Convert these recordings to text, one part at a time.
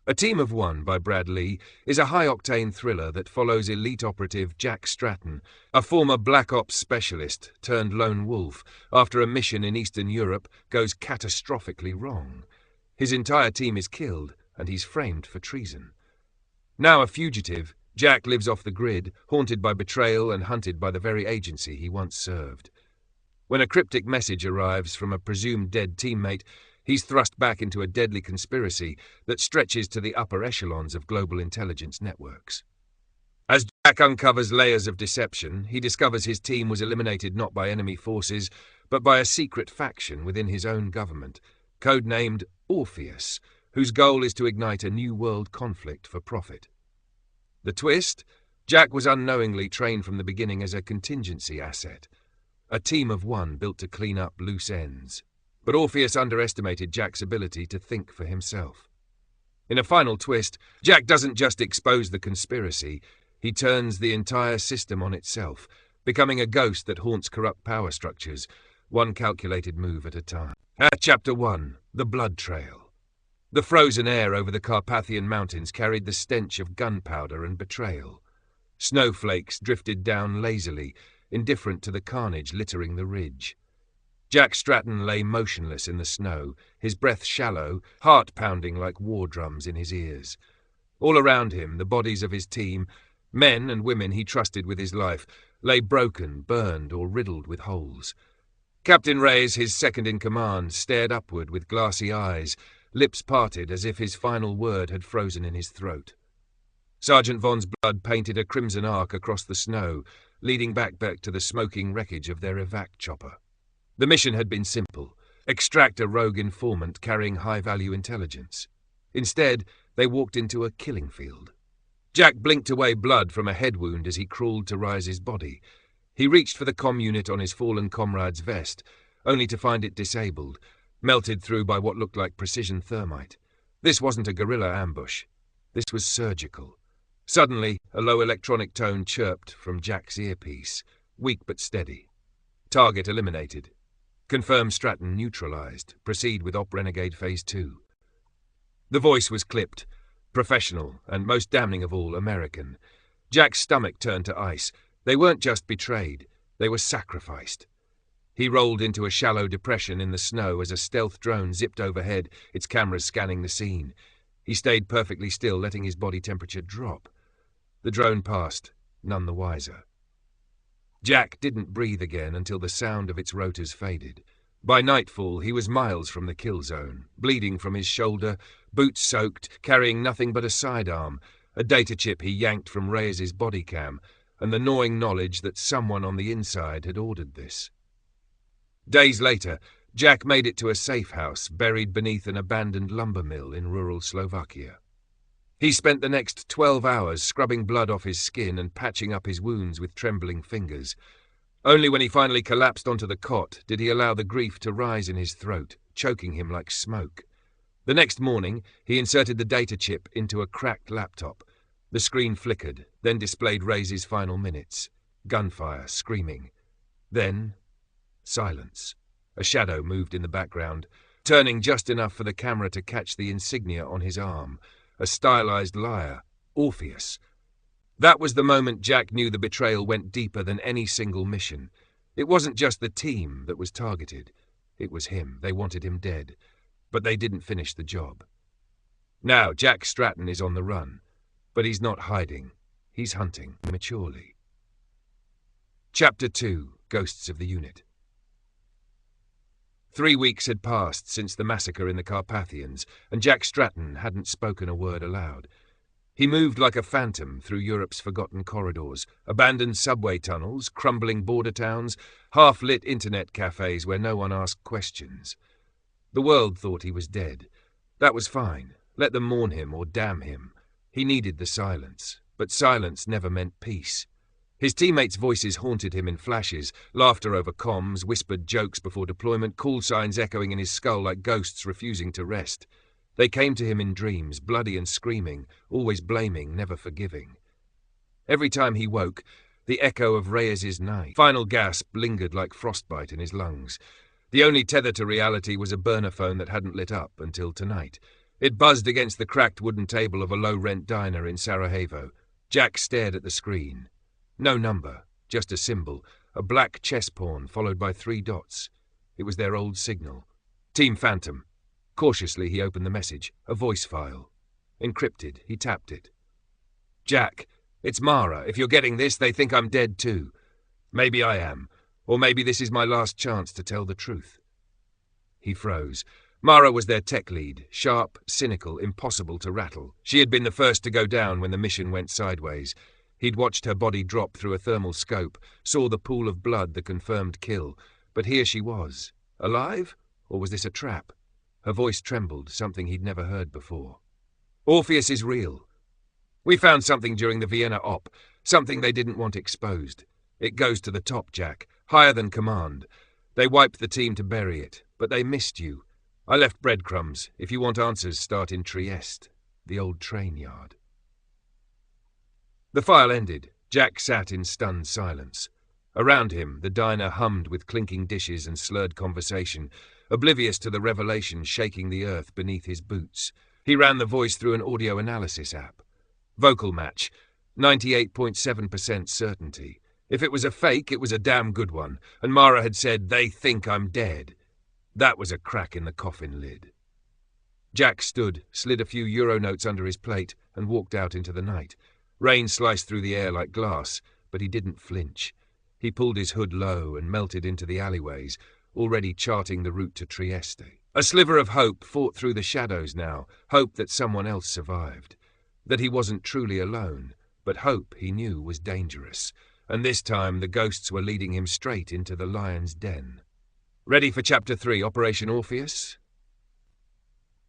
A Team of One by Brad Lee is a high-octane thriller that follows elite operative Jack Stratton, a former Black Ops specialist turned lone wolf, after a mission in Eastern Europe goes catastrophically wrong. His entire team is killed, and he's framed for treason. Now a fugitive, Jack lives off the grid, haunted by betrayal and hunted by the very agency he once served. When a cryptic message arrives from a presumed dead teammate, he's thrust back into a deadly conspiracy that stretches to the upper echelons of global intelligence networks. As Jack uncovers layers of deception, he discovers his team was eliminated not by enemy forces, but by a secret faction within his own government, codenamed Orpheus, whose goal is to ignite a new world conflict for profit. The twist? Jack was unknowingly trained from the beginning as a contingency asset, a team of one built to clean up loose ends. But Orpheus underestimated Jack's ability to think for himself. In a final twist, Jack doesn't just expose the conspiracy, he turns the entire system on itself, becoming a ghost that haunts corrupt power structures, one calculated move at a time. Chapter 1. The Blood Trail. The frozen air over the Carpathian Mountains carried the stench of gunpowder and betrayal. Snowflakes drifted down lazily, indifferent to the carnage littering the ridge. Jack Stratton lay motionless in the snow, his breath shallow, heart pounding like war drums in his ears. All around him, the bodies of his team, men and women he trusted with his life, lay broken, burned, or riddled with holes. Captain Reyes, his second-in-command, stared upward with glassy eyes, lips parted as if his final word had frozen in his throat. Sergeant Vaughn's blood painted a crimson arc across the snow, leading back to the smoking wreckage of their evac chopper. The mission had been simple: extract a rogue informant carrying high-value intelligence. Instead, they walked into a killing field. Jack blinked away blood from a head wound as he crawled to rise his body. He reached for the comm unit on his fallen comrade's vest, only to find it disabled, melted through by what looked like precision thermite. This wasn't a guerrilla ambush. This was surgical. Suddenly, a low electronic tone chirped from Jack's earpiece, weak but steady. Target eliminated. Confirm Stratton neutralized. Proceed with Op Renegade Phase 2. The voice was clipped, professional, and most damning of all, American. Jack's stomach turned to ice. They weren't just betrayed, they were sacrificed. He rolled into a shallow depression in the snow as a stealth drone zipped overhead, its cameras scanning the scene. He stayed perfectly still, letting his body temperature drop. The drone passed, none the wiser. Jack didn't breathe again until the sound of its rotors faded. By nightfall, he was miles from the kill zone, bleeding from his shoulder, boots soaked, carrying nothing but a sidearm, a data chip he yanked from Reyes's body cam, and the gnawing knowledge that someone on the inside had ordered this. Days later, Jack made it to a safe house buried beneath an abandoned lumber mill in rural Slovakia. He spent the next 12 hours scrubbing blood off his skin and patching up his wounds with trembling fingers. Only when he finally collapsed onto the cot did he allow the grief to rise in his throat, choking him like smoke. The next morning, he inserted the data chip into a cracked laptop. The screen flickered, then displayed Reyes's final minutes. Gunfire, screaming. Then, silence. A shadow moved in the background, turning just enough for the camera to catch the insignia on his arm. A stylized lyre, Orpheus. That was the moment Jack knew the betrayal went deeper than any single mission. It wasn't just the team that was targeted. It was him. They wanted him dead. But they didn't finish the job. Now Jack Stratton is on the run. But he's not hiding. He's hunting, maturely. Chapter 2. Ghosts of the Unit. 3 weeks had passed since the massacre in the Carpathians, and Jack Stratton hadn't spoken a word aloud. He moved like a phantom through Europe's forgotten corridors, abandoned subway tunnels, crumbling border towns, half-lit internet cafes where no one asked questions. The world thought he was dead. That was fine. Let them mourn him or damn him. He needed the silence, but silence never meant peace. His teammates' voices haunted him in flashes, laughter over comms, whispered jokes before deployment, call signs echoing in his skull like ghosts refusing to rest. They came to him in dreams, bloody and screaming, always blaming, never forgiving. Every time he woke, the echo of Reyes's final gasp lingered like frostbite in his lungs. The only tether to reality was a burner phone that hadn't lit up until tonight. It buzzed against the cracked wooden table of a low-rent diner in Sarajevo. Jack stared at the screen. No number, just a symbol, a black chess pawn followed by 3 dots. It was their old signal. Team Phantom. Cautiously he opened the message, a voice file. Encrypted, he tapped it. Jack, it's Mara. If you're getting this, they think I'm dead too. Maybe I am, or maybe this is my last chance to tell the truth. He froze. Mara was their tech lead, sharp, cynical, impossible to rattle. She had been the first to go down when the mission went sideways. He'd watched her body drop through a thermal scope, saw the pool of blood, the confirmed kill. But here she was. Alive? Or was this a trap? Her voice trembled, something he'd never heard before. Orpheus is real. We found something during the Vienna op, something they didn't want exposed. It goes to the top, Jack, higher than command. They wiped the team to bury it, but they missed you. I left breadcrumbs. If you want answers, start in Trieste, the old train yard. The file ended. Jack sat in stunned silence. Around him, the diner hummed with clinking dishes and slurred conversation, oblivious to the revelation shaking the earth beneath his boots. He ran the voice through an audio analysis app. Vocal match, 98.7% certainty. If it was a fake, it was a damn good one, and Mara had said, "They think I'm dead." That was a crack in the coffin lid. Jack stood, slid a few euro notes under his plate, and walked out into the night. Rain sliced through the air like glass, but he didn't flinch. He pulled his hood low and melted into the alleyways, already charting the route to Trieste. A sliver of hope fought through the shadows now, hope that someone else survived, that he wasn't truly alone, but hope he knew was dangerous, and this time the ghosts were leading him straight into the lion's den. Ready for Chapter 3, Operation Orpheus?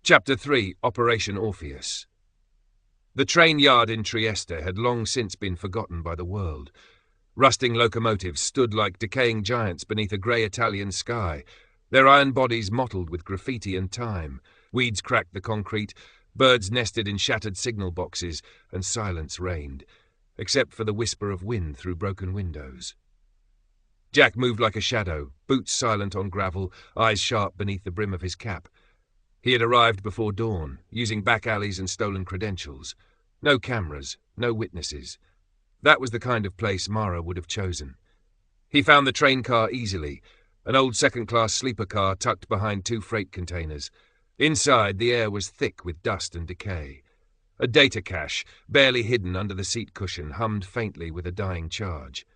Chapter 3, Operation Orpheus. The train yard in Trieste had long since been forgotten by the world. Rusting locomotives stood like decaying giants beneath a grey Italian sky, their iron bodies mottled with graffiti and time. Weeds cracked the concrete, birds nested in shattered signal boxes, and silence reigned, except for the whisper of wind through broken windows. Jack moved like a shadow, boots silent on gravel, eyes sharp beneath the brim of his cap. He had arrived before dawn, using back alleys and stolen credentials. No cameras, no witnesses. That was the kind of place Mara would have chosen. He found the train car easily, an old second-class sleeper car tucked behind 2 freight containers. Inside, the air was thick with dust and decay. A data cache, barely hidden under the seat cushion, hummed faintly with a dying charge.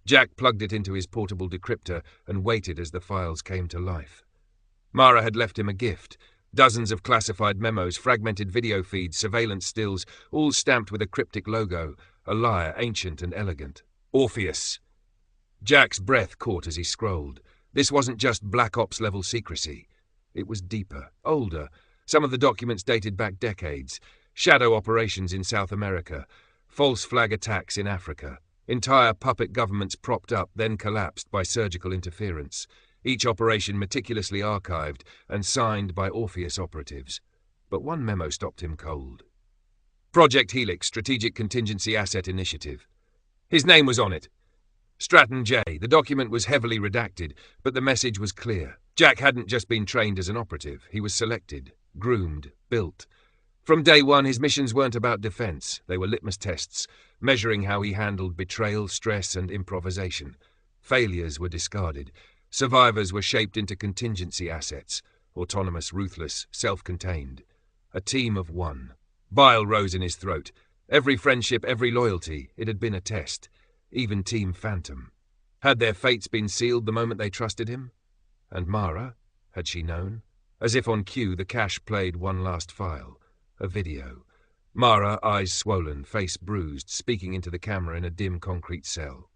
Jack plugged it into his portable decryptor and waited as the files came to life. Mara had left him a gift. Dozens of classified memos, fragmented video feeds, surveillance stills, all stamped with a cryptic logo, a lyre ancient and elegant. Orpheus. Jack's breath caught as he scrolled. This wasn't just Black Ops-level secrecy. It was deeper, older. Some of the documents dated back decades. Shadow operations in South America, false flag attacks in Africa. Entire puppet governments propped up, then collapsed by surgical interference. Each operation meticulously archived and signed by Orpheus operatives. But one memo stopped him cold. Project Helix, Strategic Contingency Asset Initiative. His name was on it. Stratton J. The document was heavily redacted, but the message was clear. Jack hadn't just been trained as an operative. He was selected, groomed, built. From day one, his missions weren't about defense. They were litmus tests, measuring how he handled betrayal, stress, and improvisation. Failures were discarded. Survivors were shaped into contingency assets, autonomous, ruthless, self-contained. A team of one. Bile rose in his throat. Every friendship, every loyalty, it had been a test. Even Team Phantom. Had their fates been sealed the moment they trusted him? And Mara? Had she known? As if on cue, the cache played one last file. A video. Mara, eyes swollen, face bruised, speaking into the camera in a dim concrete cell.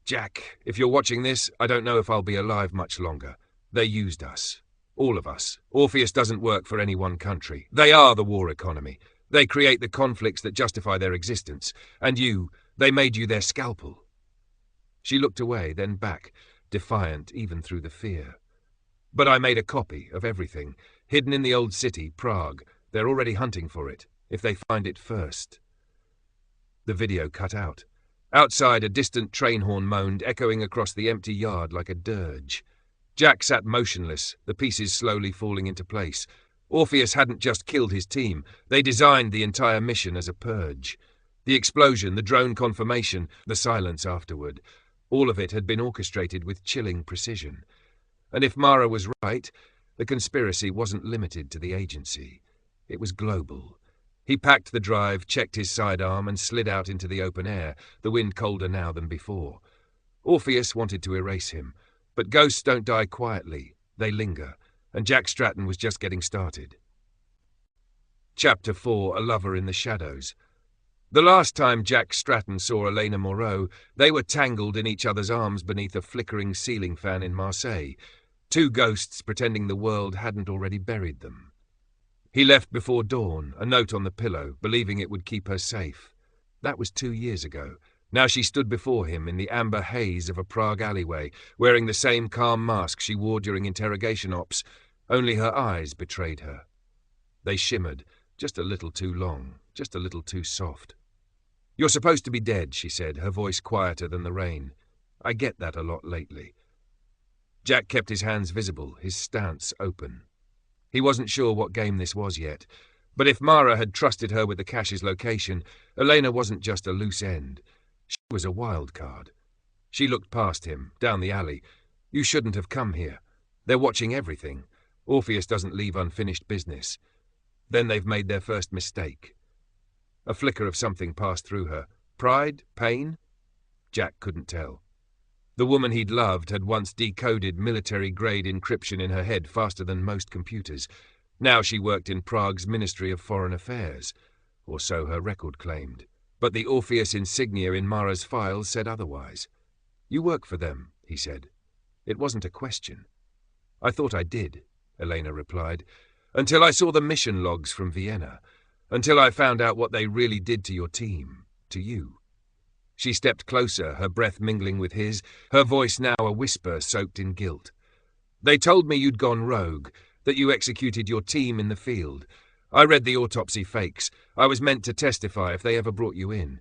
Jack, if you're watching this, I don't know if I'll be alive much longer. They used us. All of us. Orpheus doesn't work for any one country. They are the war economy. They create the conflicts that justify their existence. And you, they made you their scalpel. She looked away, then back, defiant even through the fear. But I made a copy of everything, hidden in the old city, Prague. They're already hunting for it, if they find it first. The video cut out. Outside, a distant train horn moaned, echoing across the empty yard like a dirge. Jack sat motionless, the pieces slowly falling into place. Orpheus hadn't just killed his team, they designed the entire mission as a purge. The explosion, the drone confirmation, the silence afterward, all of it had been orchestrated with chilling precision. And if Mara was right, the conspiracy wasn't limited to the agency. It was global. He packed the drive, checked his sidearm, and slid out into the open air, the wind colder now than before. Orpheus wanted to erase him, but ghosts don't die quietly, they linger, and Jack Stratton was just getting started. Chapter 4, A Lover in the Shadows. The last time Jack Stratton saw Elena Moreau, they were tangled in each other's arms beneath a flickering ceiling fan in Marseille, two ghosts pretending the world hadn't already buried them. He left before dawn, a note on the pillow, believing it would keep her safe. That was 2 years ago. Now she stood before him in the amber haze of a Prague alleyway, wearing the same calm mask she wore during interrogation ops, only her eyes betrayed her. They shimmered, just a little too long, just a little too soft. "You're supposed to be dead," she said, her voice quieter than the rain. "I get that a lot lately." Jack kept his hands visible, his stance open. He wasn't sure what game this was yet, but if Mara had trusted her with the cache's location, Elena wasn't just a loose end. She was a wild card. She looked past him, down the alley. "You shouldn't have come here. They're watching everything. Orpheus doesn't leave unfinished business." Then they've made their first mistake. A flicker of something passed through her. Pride? Pain? Jack couldn't tell. The woman he'd loved had once decoded military-grade encryption in her head faster than most computers. Now she worked in Prague's Ministry of Foreign Affairs, or so her record claimed. But the Orpheus insignia in Mara's files said otherwise. "You work for them," he said. It wasn't a question. "I thought I did," Elena replied, "until I saw the mission logs from Vienna, until I found out what they really did to your team, to you." She stepped closer, her breath mingling with his, her voice now a whisper soaked in guilt. "They told me you'd gone rogue, that you executed your team in the field. I read the autopsy fakes. I was meant to testify if they ever brought you in."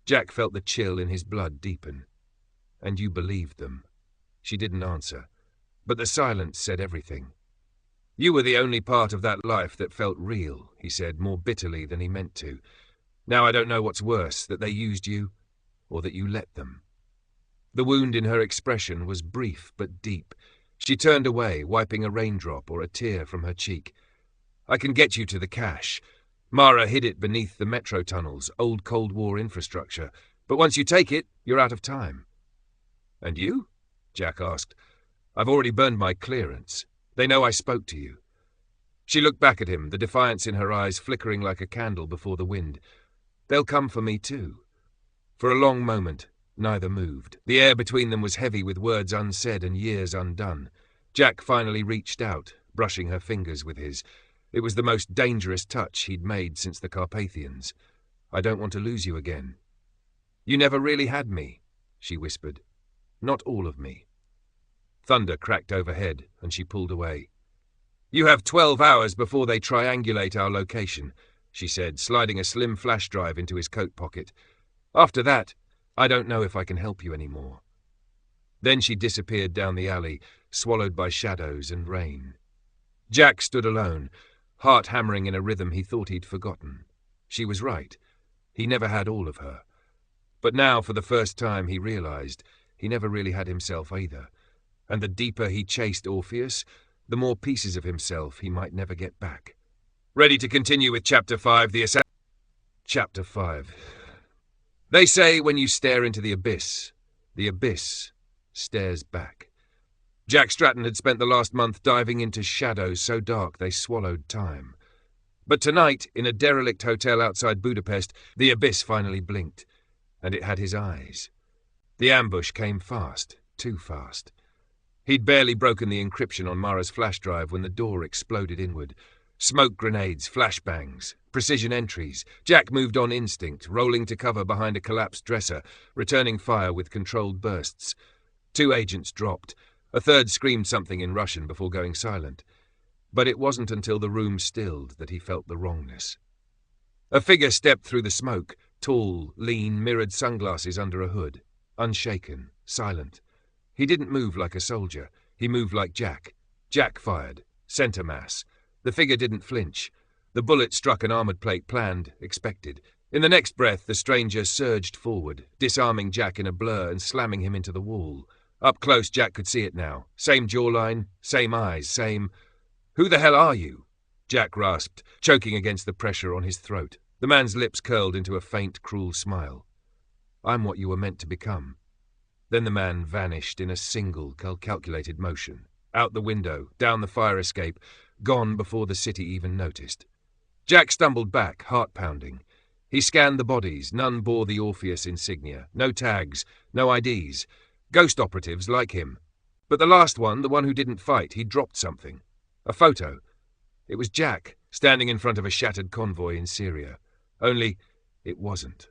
Jack felt the chill in his blood deepen. "And you believed them." She didn't answer, but the silence said everything. "You were the only part of that life that felt real," he said, more bitterly than he meant to. "Now I don't know what's worse, that they used you, or that you let them." The wound in her expression was brief but deep. She turned away, wiping a raindrop or a tear from her cheek. "I can get you to the cache. Mara hid it beneath the metro tunnels, old Cold War infrastructure. But once you take it, you're out of time." "And you?" Jack asked. "I've already burned my clearance. They know I spoke to you." She looked back at him, the defiance in her eyes flickering like a candle before the wind. "They'll come for me too." For a long moment, neither moved. The air between them was heavy with words unsaid and years undone. Jack finally reached out, brushing her fingers with his. It was the most dangerous touch he'd made since the Carpathians. "I don't want to lose you again." "You never really had me," she whispered. "Not all of me." Thunder cracked overhead, and she pulled away. "You have 12 hours before they triangulate our location," she said, sliding a slim flash drive into his coat pocket. "After that, I don't know if I can help you anymore." Then she disappeared down the alley, swallowed by shadows and rain. Jack stood alone, heart hammering in a rhythm he thought he'd forgotten. She was right. He never had all of her. But now, for the first time, he realized he never really had himself either. And the deeper he chased Orpheus, the more pieces of himself he might never get back. Ready to continue with Chapter 5, the assassin. Chapter 5. They say when you stare into the abyss stares back. Jack Stratton had spent the last month diving into shadows so dark they swallowed time. But tonight, in a derelict hotel outside Budapest, the abyss finally blinked, and it had his eyes. The ambush came fast, too fast. He'd barely broken the encryption on Mara's flash drive when the door exploded inward. Smoke grenades, flashbangs, precision entries. Jack moved on instinct, rolling to cover behind a collapsed dresser, returning fire with controlled bursts. 2 agents dropped. A third screamed something in Russian before going silent. But it wasn't until the room stilled that he felt the wrongness. A figure stepped through the smoke, tall, lean, mirrored sunglasses under a hood. Unshaken, silent. He didn't move like a soldier. He moved like Jack. Jack fired. Center mass. The figure didn't flinch. The bullet struck an armored plate planned, expected. In the next breath, the stranger surged forward, disarming Jack in a blur and slamming him into the wall. Up close, Jack could see it now. Same jawline, same eyes, same... "Who the hell are you?" Jack rasped, choking against the pressure on his throat. The man's lips curled into a faint, cruel smile. "I'm what you were meant to become." Then the man vanished in a single, calculated motion. Out the window, down the fire escape, gone before the city even noticed. Jack stumbled back, heart pounding. He scanned the bodies. None bore the Orpheus insignia. No tags, no IDs. Ghost operatives like him. But the last one, the one who didn't fight, he'd dropped something. A photo. It was Jack, standing in front of a shattered convoy in Syria. Only, it wasn't.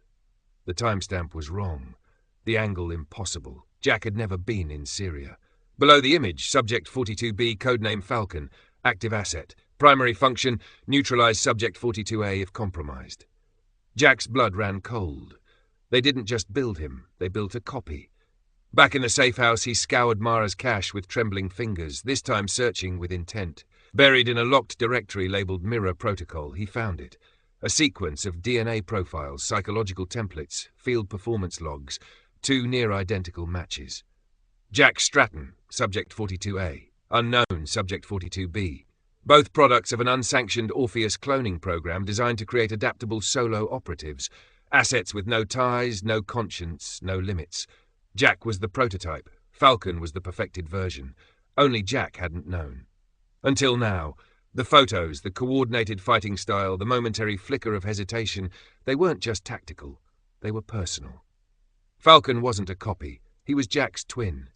The timestamp was wrong. The angle impossible. Jack had never been in Syria. Below the image, Subject 42B, codename Falcon, active asset. Primary function, neutralize Subject 42A if compromised. Jack's blood ran cold. They didn't just build him, they built a copy. Back in the safe house, he scoured Mara's cache with trembling fingers, this time searching with intent. Buried in a locked directory labeled Mirror Protocol, he found it. A sequence of DNA profiles, psychological templates, field performance logs, 2 near-identical matches. Jack Stratton, Subject 42A. Unknown, Subject 42B. Both products of an unsanctioned Orpheus cloning program designed to create adaptable solo operatives. Assets with no ties, no conscience, no limits. Jack was the prototype. Falcon was the perfected version. Only Jack hadn't known. Until now, the photos, the coordinated fighting style, the momentary flicker of hesitation, they weren't just tactical. They were personal. Falcon wasn't a copy. He was Jack's twin.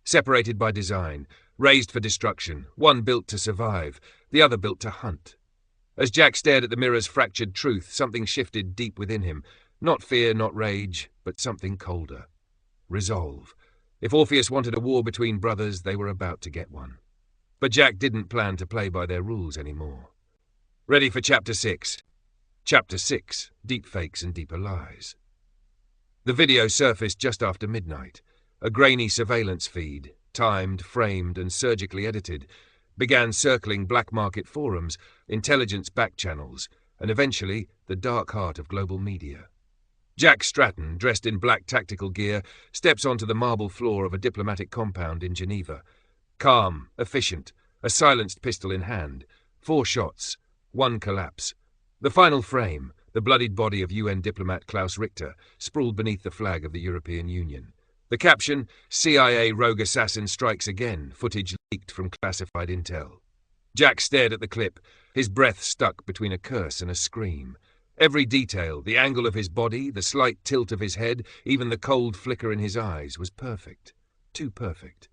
Separated by design, raised for destruction, one built to survive, the other built to hunt. As Jack stared at the mirror's fractured truth, something shifted deep within him. Not fear, not rage, but something colder. Resolve. If Orpheus wanted a war between brothers, they were about to get one. But Jack didn't plan to play by their rules anymore. Ready for Chapter 6. Chapter 6, Deepfakes and Deeper Lies. The video surfaced just after midnight. A grainy surveillance feed, timed, framed, and surgically edited, began circling black market forums, intelligence back channels, and eventually the dark heart of global media. Jack Stratton, dressed in black tactical gear, steps onto the marble floor of a diplomatic compound in Geneva. Calm, efficient, a silenced pistol in hand. 4 shots, 1 collapse. The final frame, the bloodied body of UN diplomat Klaus Richter, sprawled beneath the flag of the European Union. The caption, CIA rogue assassin strikes again, footage leaked from classified intel. Jack stared at the clip, his breath stuck between a curse and a scream. Every detail, the angle of his body, the slight tilt of his head, even the cold flicker in his eyes, was perfect. Too perfect.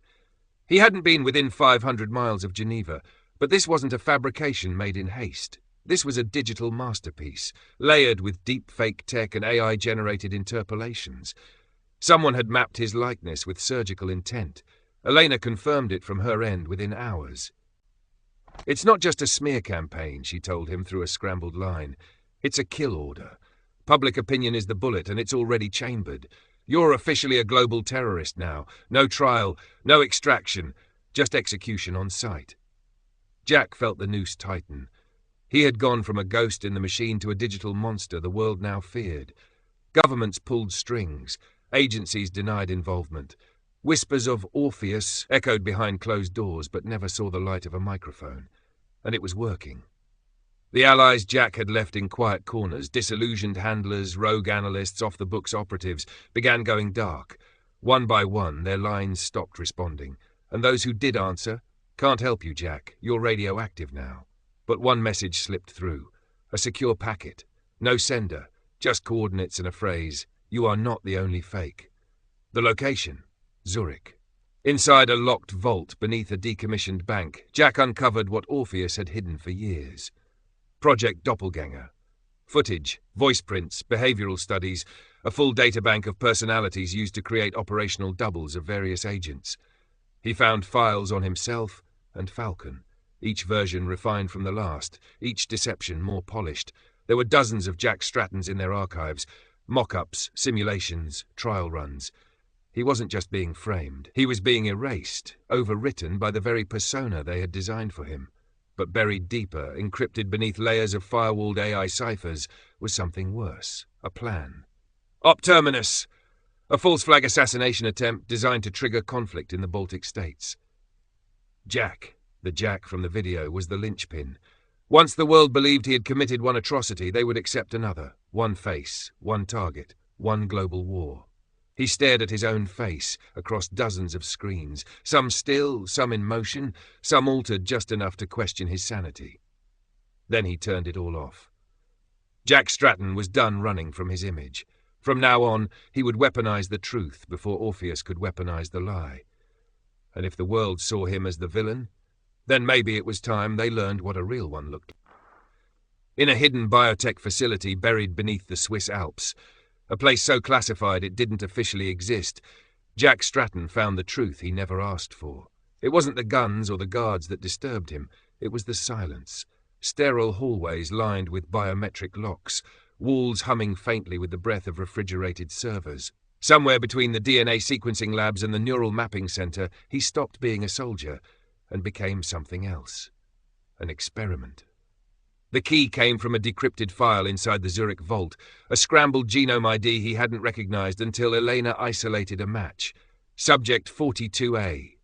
He hadn't been within 500 miles of Geneva, but this wasn't a fabrication made in haste. This was a digital masterpiece, layered with deep fake tech and AI-generated interpolations. Someone had mapped his likeness with surgical intent. Elena confirmed it from her end within hours. "It's not just a smear campaign," she told him through a scrambled line. "It's a kill order. Public opinion is the bullet, and it's already chambered. You're officially a global terrorist now. No trial, no extraction, just execution on sight." Jack felt the noose tighten. He had gone from a ghost in the machine to a digital monster the world now feared. Governments pulled strings. Agencies denied involvement. Whispers of Orpheus echoed behind closed doors but never saw the light of a microphone. And it was working. The allies Jack had left in quiet corners, disillusioned handlers, rogue analysts, off-the-books operatives, began going dark. One by one, their lines stopped responding. And those who did answer, "Can't help you, Jack. You're radioactive now." But one message slipped through. A secure packet. No sender, just coordinates and a phrase, "You are not the only fake." The location, Zurich. Inside a locked vault beneath a decommissioned bank, Jack uncovered what Orpheus had hidden for years. Project Doppelganger. Footage, voice prints, behavioral studies, a full databank of personalities used to create operational doubles of various agents. He found files on himself and Falcon, each version refined from the last, each deception more polished. There were dozens of Jack Strattons in their archives, mock-ups, simulations, trial runs. He wasn't just being framed. He was being erased, overwritten by the very persona they had designed for him. But buried deeper, encrypted beneath layers of firewalled AI ciphers, was something worse, a plan. Op Terminus! A false flag assassination attempt designed to trigger conflict in the Baltic states. Jack, the Jack from the video, was the linchpin. Once the world believed he had committed one atrocity, they would accept another. One face, one target, one global war. He stared at his own face across dozens of screens, some still, some in motion, some altered just enough to question his sanity. Then he turned it all off. Jack Stratton was done running from his image. From now on, he would weaponize the truth before Orpheus could weaponize the lie. And if the world saw him as the villain, then maybe it was time they learned what a real one looked like. In a hidden biotech facility buried beneath the Swiss Alps, a place so classified it didn't officially exist, Jack Stratton found the truth he never asked for. It wasn't the guns or the guards that disturbed him, it was the silence. Sterile hallways lined with biometric locks, walls humming faintly with the breath of refrigerated servers. Somewhere between the DNA sequencing labs and the neural mapping center, he stopped being a soldier and became something else. An experiment. The key came from a decrypted file inside the Zurich vault, a scrambled genome ID he hadn't recognized until Elena isolated a match. Subject 42A.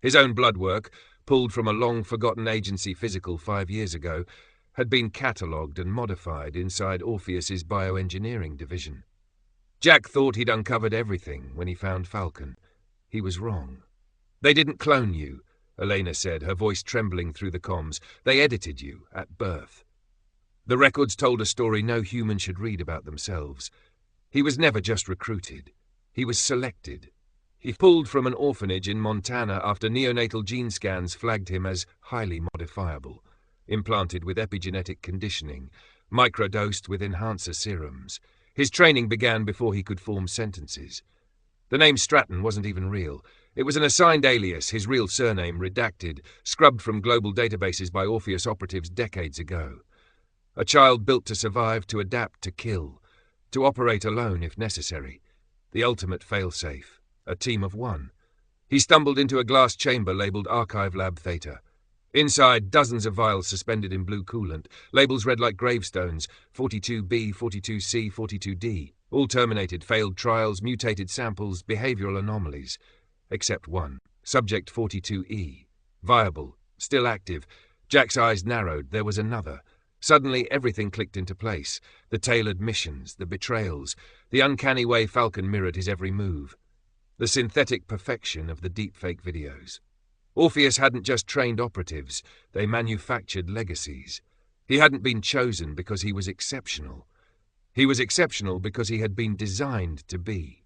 His own blood work, pulled from a long-forgotten agency physical 5 years ago, had been catalogued and modified inside Orpheus's bioengineering division. Jack thought he'd uncovered everything when he found Falcon. He was wrong. They didn't clone you, Elena said, her voice trembling through the comms. They edited you at birth. The records told a story no human should read about themselves. He was never just recruited. He was selected. He pulled from an orphanage in Montana after neonatal gene scans flagged him as highly modifiable, implanted with epigenetic conditioning, microdosed with enhancer serums. His training began before he could form sentences. The name Stratton wasn't even real. It was an assigned alias, his real surname redacted, scrubbed from global databases by Orpheus operatives decades ago. A child built to survive, to adapt, to kill, to operate alone if necessary. The ultimate failsafe, a team of one. He stumbled into a glass chamber labeled Archive Lab Theta. Inside, dozens of vials suspended in blue coolant, labels read like gravestones, 42B, 42C, 42D. All terminated, failed trials, mutated samples, behavioral anomalies. Except one, subject 42E. Viable, still active. Jack's eyes narrowed. There was another. Suddenly everything clicked into place. The tailored missions, the betrayals, the uncanny way Falcon mirrored his every move. The synthetic perfection of the deepfake videos. Orpheus hadn't just trained operatives, they manufactured legacies. He hadn't been chosen because he was exceptional. He was exceptional because he had been designed to be.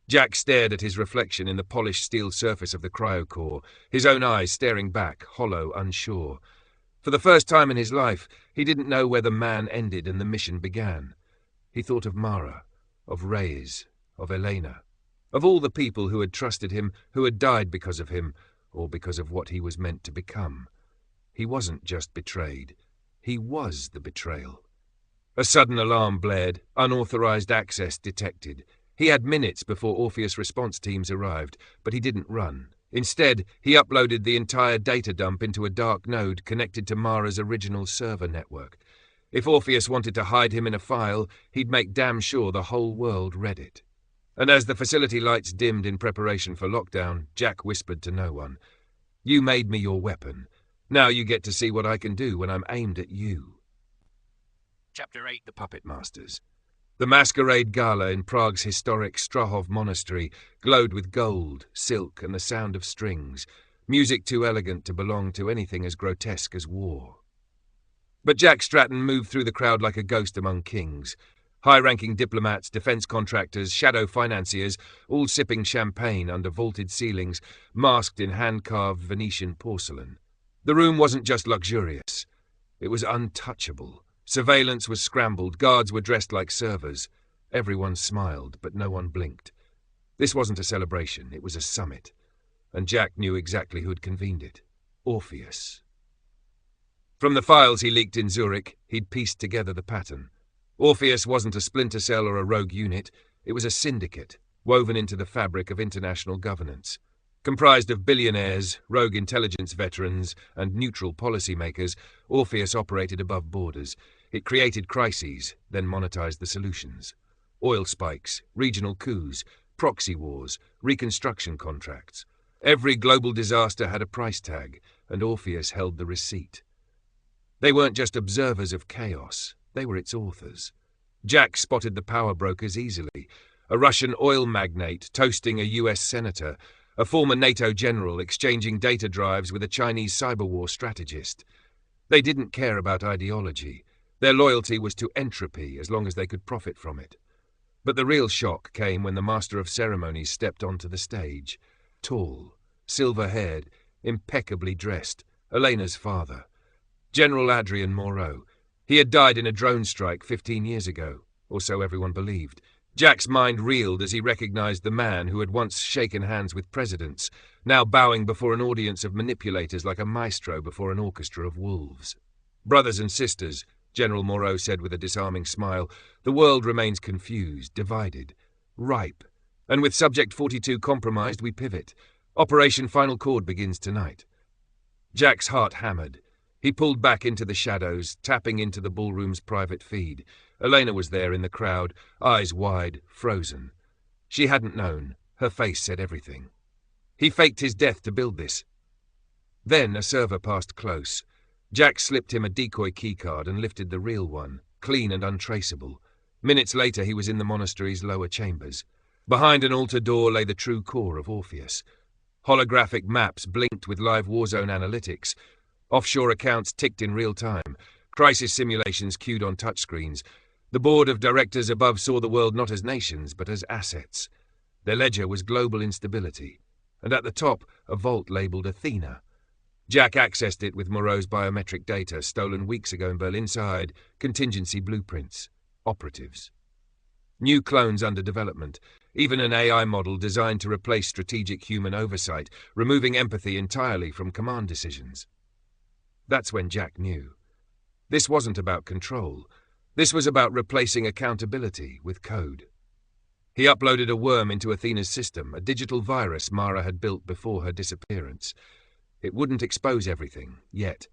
Jack stared at his reflection in the polished steel surface of the cryocore, his own eyes staring back, hollow, unsure. For the first time in his life, he didn't know where the man ended and the mission began. He thought of Mara, of Reyes, of Elena, of all the people who had trusted him, who had died because of him, or because of what he was meant to become. He wasn't just betrayed. He was the betrayal. A sudden alarm blared, unauthorized access detected. He had minutes before Orpheus response teams arrived, but he didn't run. Instead, he uploaded the entire data dump into a dark node connected to Mara's original server network. If Orpheus wanted to hide him in a file, he'd make damn sure the whole world read it. And as the facility lights dimmed in preparation for lockdown, Jack whispered to no one, "You made me your weapon. Now you get to see what I can do when I'm aimed at you." Chapter 8. The Puppet Masters. The masquerade gala in Prague's historic Strahov monastery glowed with gold, silk, and the sound of strings, music too elegant to belong to anything as grotesque as war. But Jack Stratton moved through the crowd like a ghost among kings. High-ranking diplomats, defense contractors, shadow financiers, all sipping champagne under vaulted ceilings, masked in hand-carved Venetian porcelain. The room wasn't just luxurious. It was untouchable. Surveillance was scrambled, guards were dressed like servers. Everyone smiled, but no one blinked. This wasn't a celebration, it was a summit. And Jack knew exactly who had convened it. Orpheus. From the files he leaked in Zurich, he'd pieced together the pattern. Orpheus wasn't a splinter cell or a rogue unit, it was a syndicate, woven into the fabric of international governance. Comprised of billionaires, rogue intelligence veterans, and neutral policymakers, Orpheus operated above borders. It created crises, then monetized the solutions. Oil spikes, regional coups, proxy wars, reconstruction contracts. Every global disaster had a price tag, and Orpheus held the receipt. They weren't just observers of chaos, they were its authors. Jack spotted the power brokers easily. A Russian oil magnate toasting a US senator, a former NATO general exchanging data drives with a Chinese cyber war strategist. They didn't care about ideology. Their loyalty was to entropy as long as they could profit from it. But the real shock came when the master of ceremonies stepped onto the stage. Tall, silver-haired, impeccably dressed, Elena's father. General Adrian Moreau. He had died in a drone strike 15 years ago, or so everyone believed. Jack's mind reeled as he recognized the man who had once shaken hands with presidents, now bowing before an audience of manipulators like a maestro before an orchestra of wolves. Brothers and sisters, General Moreau said with a disarming smile, the world remains confused, divided, ripe. And with Subject 42 compromised, we pivot. Operation Final Chord begins tonight. Jack's heart hammered. He pulled back into the shadows, tapping into the ballroom's private feed. Elena was there in the crowd, eyes wide, frozen. She hadn't known. Her face said everything. He faked his death to build this. Then a server passed close. Jack slipped him a decoy keycard and lifted the real one, clean and untraceable. Minutes later he was in the monastery's lower chambers. Behind an altar door lay the true core of Orpheus. Holographic maps blinked with live warzone analytics. Offshore accounts ticked in real time. Crisis simulations queued on touchscreens. The board of directors above saw the world not as nations, but as assets. Their ledger was global instability, and at the top, a vault labelled Athena. Jack accessed it with Moreau's biometric data, stolen weeks ago in Berlin. Inside, contingency blueprints, operatives. New clones under development, even an AI model designed to replace strategic human oversight, removing empathy entirely from command decisions. That's when Jack knew. This wasn't about control. This was about replacing accountability with code. He uploaded a worm into Athena's system, a digital virus Mara had built before her disappearance. It wouldn't expose everything, yet,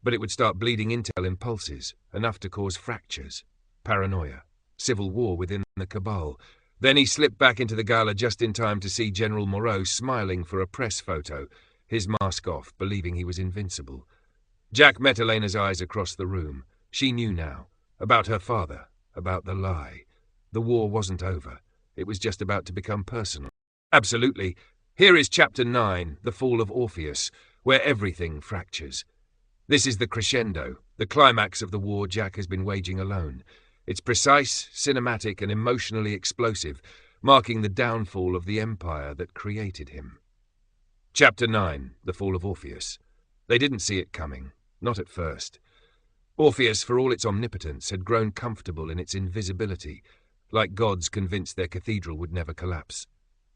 but it would start bleeding intel impulses, enough to cause fractures, paranoia, civil war within the cabal. Then he slipped back into the gala just in time to see General Moreau smiling for a press photo, his mask off, believing he was invincible. Jack met Elena's eyes across the room. She knew now. About her father. About the lie. The war wasn't over. It was just about to become personal. Absolutely. Here is Chapter 9, The Fall of Orpheus, where everything fractures. This is the crescendo, the climax of the war Jack has been waging alone. It's precise, cinematic, and emotionally explosive, marking the downfall of the empire that created him. Chapter 9, The Fall of Orpheus. They didn't see it coming. Not at first. Orpheus, for all its omnipotence, had grown comfortable in its invisibility, like gods convinced their cathedral would never collapse.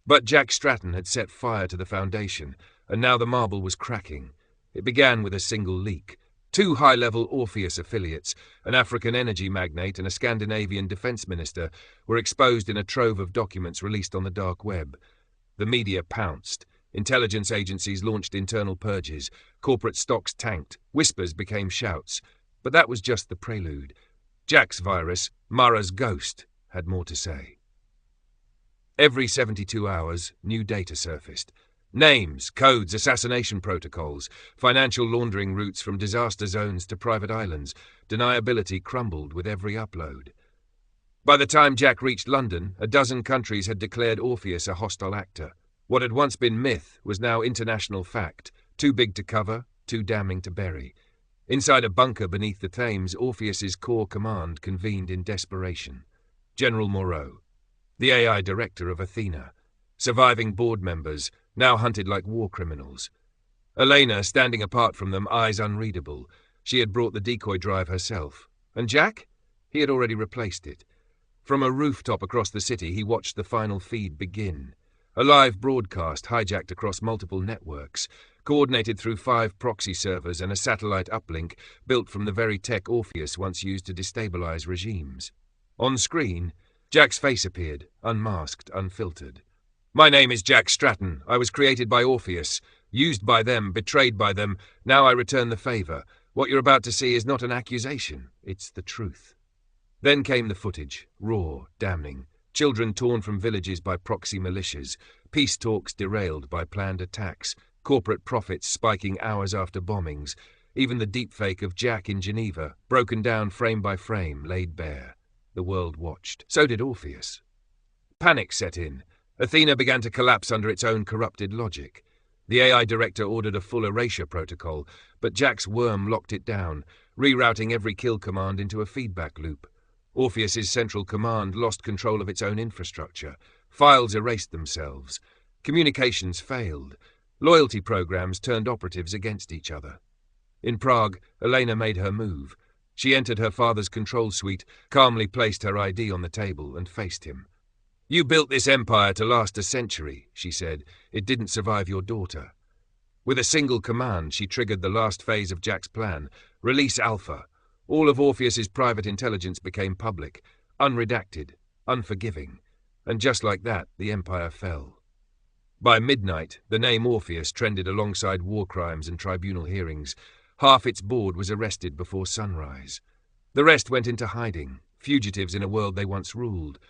But Jack Stratton had set fire to the foundation, and now the marble was cracking. It began with a single leak. 2 high-level Orpheus affiliates, an African energy magnate and a Scandinavian defense minister, were exposed in a trove of documents released on the dark web. The media pounced. Intelligence agencies launched internal purges. Corporate stocks tanked. Whispers became shouts. But that was just the prelude. Jack's virus, Mara's ghost, had more to say. Every 72 hours, new data surfaced. Names, codes, assassination protocols, financial laundering routes from disaster zones to private islands. Deniability crumbled with every upload. By the time Jack reached London, a dozen countries had declared Orpheus a hostile actor. What had once been myth was now international fact, too big to cover, too damning to bury. Inside a bunker beneath the Thames, Orpheus's core command convened in desperation. General Moreau, the AI director of Athena, surviving board members, now hunted like war criminals. Elena, standing apart from them, eyes unreadable. She had brought the decoy drive herself. And Jack? He had already replaced it. From a rooftop across the city, he watched the final feed begin. A live broadcast hijacked across multiple networks, coordinated through 5 proxy servers and a satellite uplink built from the very tech Orpheus once used to destabilize regimes. On screen, Jack's face appeared, unmasked, unfiltered. My name is Jack Stratton. I was created by Orpheus, used by them, betrayed by them. Now I return the favour. What you're about to see is not an accusation, it's the truth. Then came the footage, raw, damning. Children torn from villages by proxy militias, peace talks derailed by planned attacks, corporate profits spiking hours after bombings, even the deepfake of Jack in Geneva, broken down frame by frame, laid bare. The world watched. So did Orpheus. Panic set in. Athena began to collapse under its own corrupted logic. The AI director ordered a full erasure protocol, but Jack's worm locked it down, rerouting every kill command into a feedback loop. Orpheus's central command lost control of its own infrastructure. Files erased themselves. Communications failed. Loyalty programs turned operatives against each other. In Prague, Elena made her move. She entered her father's control suite, calmly placed her ID on the table, and faced him. "You built this empire to last a century," she said. "It didn't survive your daughter." With a single command, she triggered the last phase of Jack's plan. Release Alpha. All of Orpheus's private intelligence became public, unredacted, unforgiving. And just like that, the empire fell. By midnight, the name Orpheus trended alongside war crimes and tribunal hearings. Half its board was arrested before sunrise. The rest went into hiding, fugitives in a world they once ruled.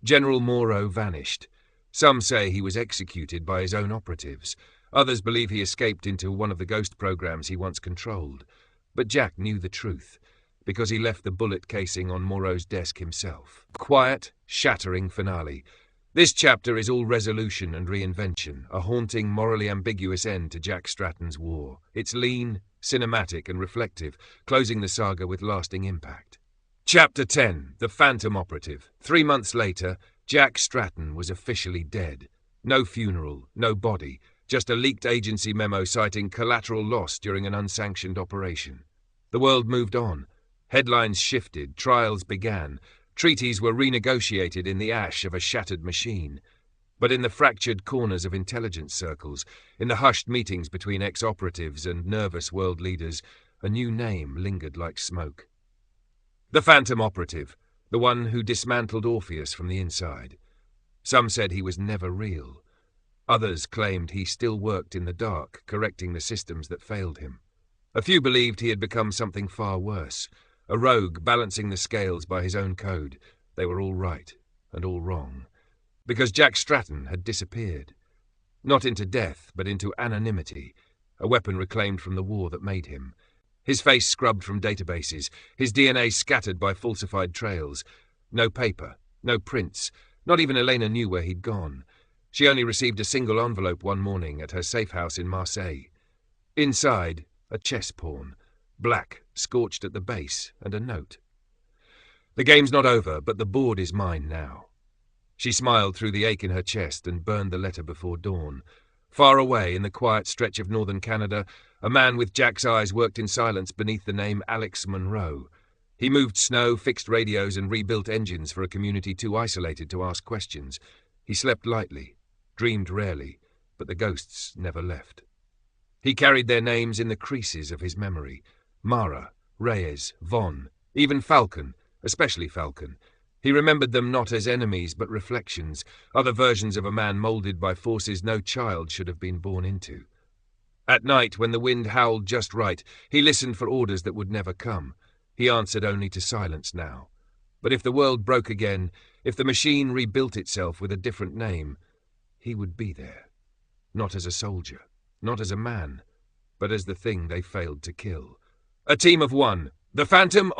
General Moreau vanished. Some say he was executed by his own operatives. Others believe he escaped into one of the ghost programs he once controlled. But Jack knew the truth, because he left the bullet casing on Moreau's desk himself. Quiet, shattering finale. This chapter is all resolution and reinvention, a haunting, morally ambiguous end to Jack Stratton's war. It's lean, cinematic and reflective, closing the saga with lasting impact. Chapter 10, The Phantom Operative. 3 months later, Jack Stratton was officially dead. No funeral, no body, just a leaked agency memo citing collateral loss during an unsanctioned operation. The world moved on. Headlines shifted, trials began. Treaties were renegotiated in the ash of a shattered machine. But in the fractured corners of intelligence circles, in the hushed meetings between ex-operatives and nervous world leaders, a new name lingered like smoke. The Phantom Operative, the one who dismantled Orpheus from the inside. Some said he was never real. Others claimed he still worked in the dark, correcting the systems that failed him. A few believed he had become something far worse, a rogue balancing the scales by his own code. They were all right and all wrong. Because Jack Stratton had disappeared. Not into death, but into anonymity, a weapon reclaimed from the war that made him. His face scrubbed from databases, his DNA scattered by falsified trails. No paper, no prints. Not even Elena knew where he'd gone. She only received a single envelope one morning at her safe house in Marseille. Inside, a chess pawn, black, scorched at the base, and a note. "The game's not over, but the board is mine now." She smiled through the ache in her chest and burned the letter before dawn. Far away, in the quiet stretch of northern Canada, a man with Jack's eyes worked in silence beneath the name Alex Monroe. He moved snow, fixed radios, and rebuilt engines for a community too isolated to ask questions. He slept lightly, dreamed rarely, but the ghosts never left. He carried their names in the creases of his memory. Mara, Reyes, Vaughn, even Falcon, especially Falcon. He remembered them not as enemies but reflections, other versions of a man molded by forces no child should have been born into. At night, when the wind howled just right, he listened for orders that would never come. He answered only to silence now. But if the world broke again, if the machine rebuilt itself with a different name, he would be there. Not as a soldier, not as a man, but as the thing they failed to kill. A team of one. The Phantom